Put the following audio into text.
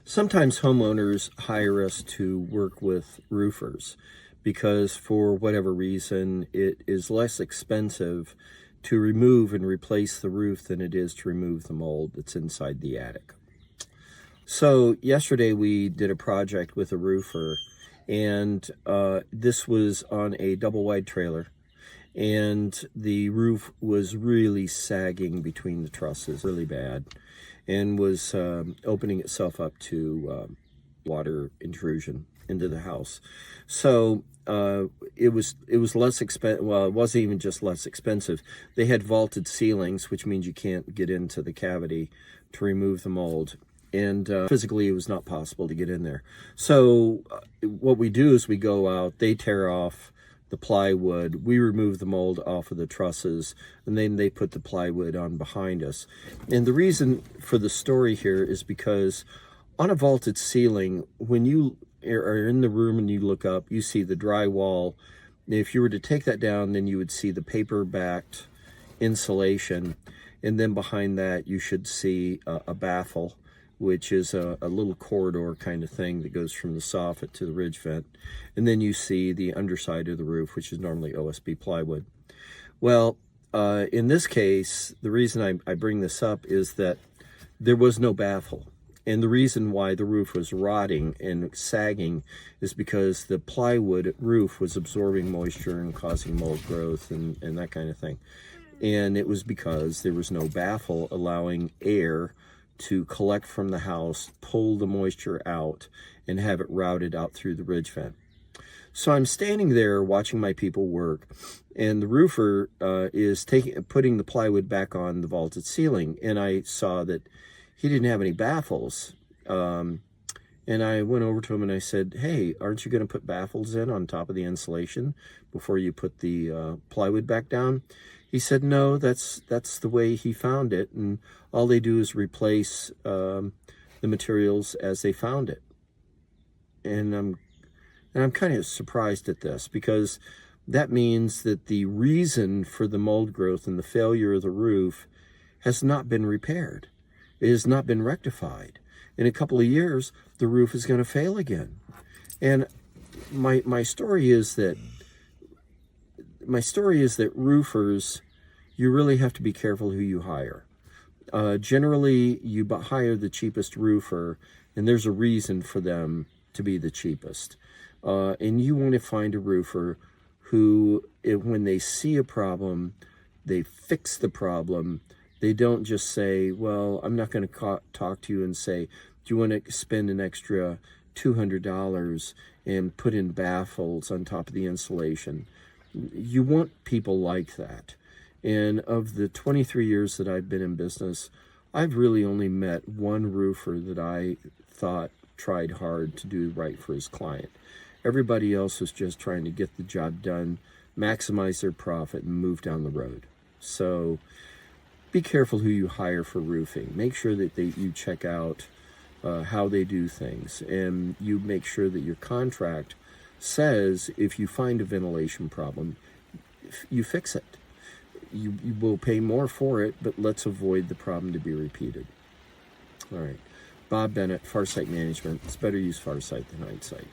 Sometimes homeowners hire us to work with roofers because for whatever reason it is less expensive to remove and replace the roof than it is to remove the mold that's inside the attic. So yesterday we did a project with a roofer, and this was on a double wide trailer, and the roof was really sagging between the trusses really bad, and was opening itself up to water intrusion into the house. So it was less expensive. Well, it wasn't even just less expensive. They had vaulted ceilings, which means you can't get into the cavity to remove the mold. And physically, it was not possible to get in there. So what we do is we go out, they tear off the plywood, we remove the mold off of the trusses, and then they put the plywood on behind us. And the reason for the story here is because on a vaulted ceiling, when you are in the room and you look up, you see the drywall. If you were to take that down, then you would see the paper-backed insulation, and then behind that you should see a baffle, which is a little corridor kind of thing that goes from the soffit to the ridge vent. And then you see the underside of the roof, which is normally OSB plywood. Well, in this case, the reason I bring this up is that there was no baffle. And the reason why the roof was rotting and sagging is because the plywood roof was absorbing moisture and causing mold growth and that kind of thing. And it was because there was no baffle allowing air to collect from the house, pull the moisture out, and have it routed out through the ridge vent. So I'm standing there watching my people work, and the roofer is putting the plywood back on the vaulted ceiling, and I saw that he didn't have any baffles. And I went over to him and I said, "Hey, aren't you going to put baffles in on top of the insulation before you put the plywood back down?" He said, "No, that's the way he found it, and all they do is replace the materials as they found it." And I'm kind of surprised at this, because that means that the reason for the mold growth and the failure of the roof has not been repaired. It has not been rectified. In a couple of years, the roof is going to fail again. And my story is that roofers, you really have to be careful who you hire. Generally, you hire the cheapest roofer, and there's a reason for them to be the cheapest. And you want to find a roofer who, when they see a problem, they fix the problem. They don't just say, "Well, I'm not going to talk to you and say, do you want to spend an extra $200 and put in baffles on top of the insulation." You want people like that. And of the 23 years that I've been in business, I've really only met one roofer that I thought tried hard to do right for his client. Everybody else was just trying to get the job done, maximize their profit, and move down the road. So be careful who you hire for roofing. Make sure that you check out how they do things, and you make sure that your contract says if you find a ventilation problem, you fix it. You will pay more for it, but let's avoid the problem to be repeated. All right. Bob Bennett, Farsight Management. It's better use Farsight than hindsight.